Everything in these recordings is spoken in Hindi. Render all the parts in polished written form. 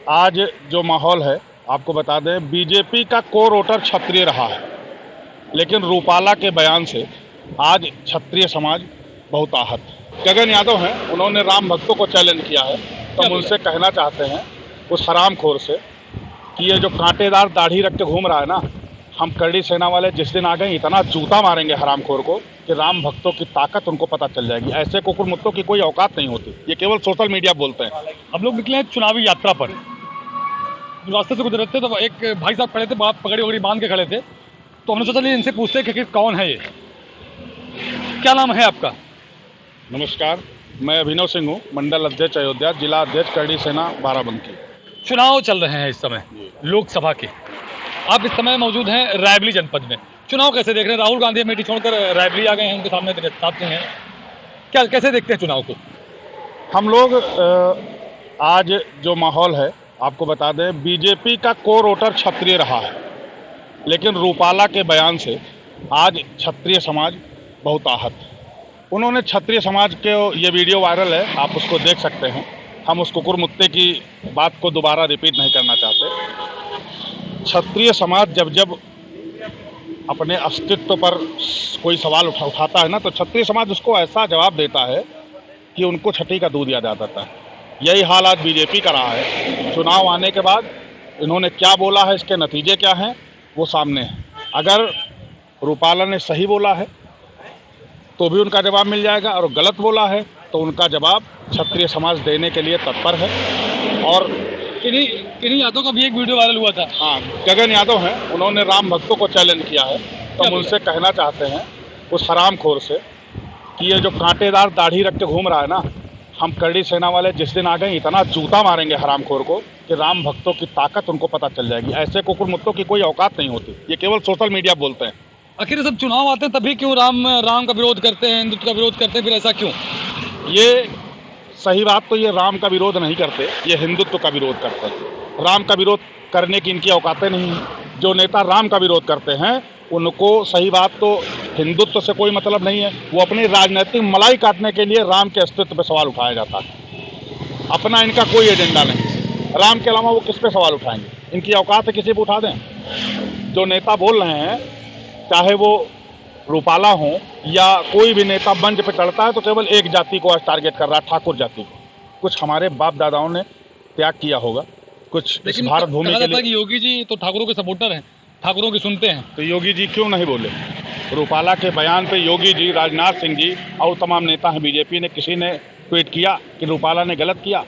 आज जो माहौल है आपको बता दें, बीजेपी का कोर वोटर क्षत्रिय रहा है, लेकिन रूपाला के बयान से आज क्षत्रिय समाज बहुत आहत है। गगन यादव हैं, उन्होंने राम भक्तों को चैलेंज किया है, तो हम उनसे कहना चाहते हैं उस हरामखोर से कि ये जो कांटेदार दाढ़ी रख के घूम रहा है ना, हम करड़ी सेना वाले जिस दिन आ गए इतना जूता मारेंगे हरामखोर को कि राम भक्तों की ताकत उनको पता चल जाएगी। ऐसे कुकुर मुत्तों की कोई औकात नहीं होती, ये केवल सोशल मीडिया बोलते हैं। हम लोग निकले हैं चुनावी यात्रा पर, रास्ते से गुजर रहे थे तो एक भाई साहब खड़े थे, पगड़ी वगड़ी बांध के खड़े थे, तो हमने सोचा इनसे पूछते हैं कि कौन है ये, क्या नाम है आपका? नमस्कार, मैं अभिनव सिंह हूँ, मंडल अध्यक्ष अयोध्या, जिला अध्यक्ष करड़ी सेना बाराबंकी। चुनाव चल रहे हैं इस समय लोकसभा के, आप इस समय मौजूद हैं रायबरेली जनपद में। चुनाव कैसे देख रहे हैं? राहुल गांधी अमेठी छोड़कर रायबरेली आ गए हैं, उनके सामने साथ में हैं, क्या कैसे देखते हैं चुनाव को? हम लोग आज जो माहौल है आपको बता दें, बीजेपी का कोर वोटर क्षत्रिय रहा है, लेकिन रूपाला के बयान से आज क्षत्रिय समाज बहुत आहत है। उन्होंने क्षत्रिय समाज के, ये वीडियो वायरल है, आप उसको देख सकते हैं। हम उस कुकुर मुत्ते की बात को दोबारा रिपीट नहीं करना चाहते। क्षत्रिय समाज जब जब अपने अस्तित्व पर कोई सवाल उठाता है ना, तो क्षत्रिय समाज उसको ऐसा जवाब देता है कि उनको छठी का दूध याद आ जाता है। यही हाल आज बीजेपी का रहा है। चुनाव आने के बाद इन्होंने क्या बोला है, इसके नतीजे क्या हैं, वो सामने है। अगर रूपाला ने सही बोला है तो भी उनका जवाब मिल जाएगा, और गलत बोला है तो उनका जवाब क्षत्रिय समाज देने के लिए तत्पर है। और किन्हीं यादव का भी एक वीडियो वायरल हुआ था। हाँ, गगन यादव हैं, उन्होंने राम भक्तों को चैलेंज किया है, तो हम उनसे कहना चाहते हैं उस हरामखोर से कि ये जो कांटेदार दाढ़ी रख के घूम रहा है ना, हम करड़ी सेना वाले जिस दिन आ गए इतना जूता मारेंगे हरामखोर को कि राम भक्तों की ताकत उनको पता चल जाएगी। ऐसे कुकुर मुत्तों की कोई औकात नहीं होती, ये केवल सोशल मीडिया बोलते हैं। आखिर सब चुनाव आते हैं तभी क्यों राम का विरोध करते हैं, हिंदुत्व का विरोध करते हैं, फिर ऐसा क्यों? ये सही बात तो, ये राम का विरोध नहीं करते, ये हिंदुत्व का विरोध करते हैं। राम का विरोध करने की इनकी औकातें नहीं हैं। जो नेता राम का विरोध करते हैं उनको, सही बात तो, हिंदुत्व से कोई मतलब नहीं है। वो अपनी राजनीतिक मलाई काटने के लिए राम के अस्तित्व पर सवाल उठाया जाता है। अपना इनका कोई एजेंडा नहीं। राम के अलावा वो किस पे सवाल उठाएंगे? इनकी औकात है किसी पे उठा दें। जो नेता बोल रहे हैं, चाहे वो रूपाला हो या कोई भी नेता मंच पे चढ़ता है तो केवल एक जाति को आज टारगेट कर रहा है, ठाकुर जाति को। कुछ हमारे बाप दादाओं ने त्याग किया होगा, कुछ इस भारत भूमि के लिए। योगी जी तो ठाकुरों के सपोर्टर हैं, ठाकुरों की सुनते हैं, तो योगी जी क्यों नहीं बोले? रूपाला के बयान पे योगी जी, राजनाथ सिंह जी और तमाम नेता हैं बीजेपी ने, किसी ने ट्वीट किया कि रूपाला ने गलत किया?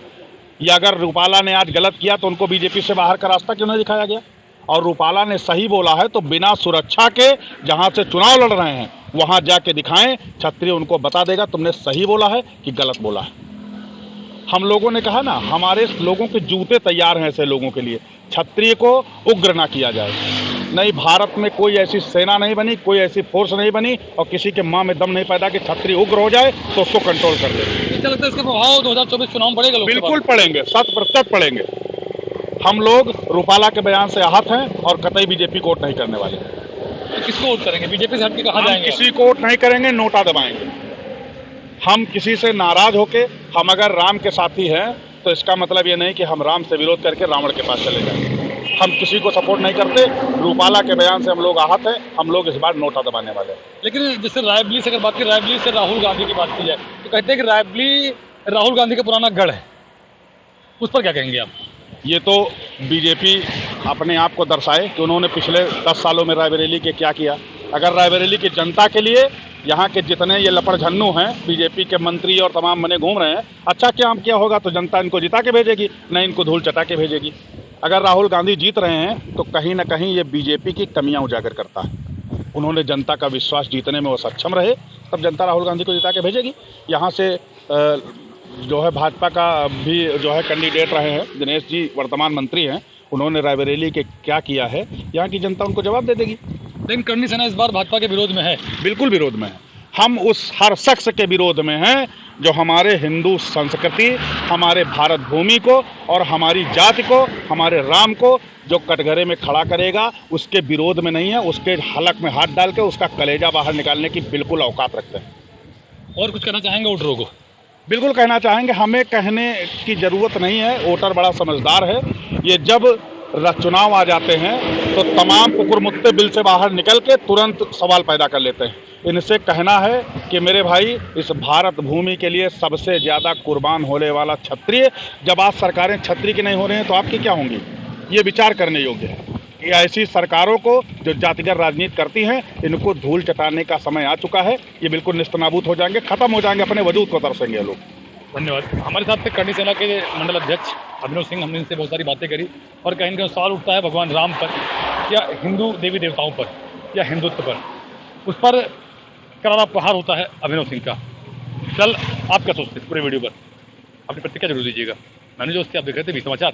या अगर रूपाला ने आज गलत किया तो उनको बीजेपी से बाहर का रास्ता क्यों नहीं दिखाया गया? और रूपाला ने सही बोला है तो बिना सुरक्षा के जहां से चुनाव लड़ रहे हैं वहां जाके दिखाएं, क्षत्रिय उनको बता देगा तुमने सही बोला है कि गलत बोला है। हम लोगों ने कहा ना, हमारे लोगों के जूते तैयार हैं ऐसे लोगों के लिए। क्षत्रिय को उग्र ना किया जाए। नहीं, भारत में कोई ऐसी सेना नहीं बनी, कोई ऐसी फोर्स नहीं बनी, और किसी के माँ में दम नहीं पैदा कि क्षत्रिय उग्र हो जाए तो उसको कंट्रोल कर दे। क्या लगता है इसका प्रभाव 2024 चुनाव पड़ेगा? बिल्कुल पड़ेंगे, 100% पड़ेंगे। हम लोग रूपाला के बयान से आहत हैं और कतई बीजेपी को वोट नहीं करने वाले। तो किसको वोट करेंगे? बीजेपी से हटके कहाँ जाएंगे? किसी को वोट नहीं करेंगे, नोटा दबाएंगे। हम किसी से नाराज होके, हम अगर राम के साथी हैं तो इसका मतलब ये नहीं कि हम राम से विरोध करके रावण के पास चले जाएंगे। हम किसी को सपोर्ट नहीं करते। रूपाला के बयान से हम लोग आहत हैं, हम लोग इस बार नोटा दबाने वाले हैं। लेकिन जैसे रायबरेली से अगर बात की, रायबरेली से राहुल गांधी की बात की जाए तो कहते हैं कि रायबरेली राहुल गांधी का पुराना गढ़ है, उस पर क्या कहेंगे आप? ये तो बीजेपी अपने आप को दर्शाए कि उन्होंने पिछले 10 सालों में रायबरेली के क्या किया। अगर रायबरेली की जनता के लिए यहाँ के जितने ये लपड़झन्नू हैं, बीजेपी के मंत्री और तमाम बने घूम रहे हैं, अच्छा क्या किया होगा तो जनता इनको जिता के भेजेगी, नहीं इनको धूल चटा के भेजेगी। अगर राहुल गांधी जीत रहे हैं तो कहीं ना कहीं ये बीजेपी की कमियां उजागर करता है। उन्होंने जनता का विश्वास जीतने में वो सक्षम रहे, तब जनता राहुल गांधी को जिता के भेजेगी। यहाँ से जो है भाजपा का भी जो है कैंडिडेट रहे हैं, दिनेश जी वर्तमान मंत्री हैं, उन्होंने रायबरेली के क्या किया है, यहाँ की जनता उनको जवाब दे देगी। लेकिन करणी सेना इस बार भाजपा के विरोध में है। बिल्कुल विरोध में है। हम उस हर शख्स के विरोध में हैं जो हमारे हिंदू संस्कृति, हमारे भारत भूमि को और हमारी जाति को, हमारे राम को जो कटघरे में खड़ा करेगा, उसके विरोध में नहीं है। उसके हलक में हाथ डाल के उसका कलेजा बाहर निकालने की बिल्कुल औकात रखते हैं। और कुछ कहना चाहेंगे वोटरों को? बिल्कुल कहना चाहेंगे, हमें कहने की ज़रूरत नहीं है, वोटर बड़ा समझदार है। ये जब चुनाव आ जाते हैं तो तमाम कुकुरमुत्ते बिल से बाहर निकल के तुरंत सवाल पैदा कर लेते हैं। इनसे कहना है कि मेरे भाई, इस भारत भूमि के लिए सबसे ज़्यादा कुर्बान होने वाला क्षत्रिय, जब आज सरकारें क्षत्रिय की नहीं हो रही हैं तो आपकी क्या होंगी? ये विचार करने योग्य है कि ऐसी सरकारों को जो जातिगत राजनीति करती हैं, इनको धूल चटाने का समय आ चुका है। ये बिल्कुल निस्तनाबूद हो जाएंगे, खत्म हो जाएंगे, अपने वजूद को तरसेंगे ये लोग। धन्यवाद। हमारे साथ थे करनी सेना के मंडल अध्यक्ष अभिनव सिंह। हमने इनसे बहुत सारी बातें करी और कहीं ना कहीं सवाल उठता है भगवान राम पर या हिंदू देवी देवताओं पर या हिंदुत्व पर, उस पर करारा प्रहार होता है अभिनव सिंह का। कल आप क्या सोचते हैं पूरे वीडियो पर? अपनी प्रतिक्रिया जरूर दीजिएगा। मैंने जो उससे आप देख रहे थे 20 समाचार।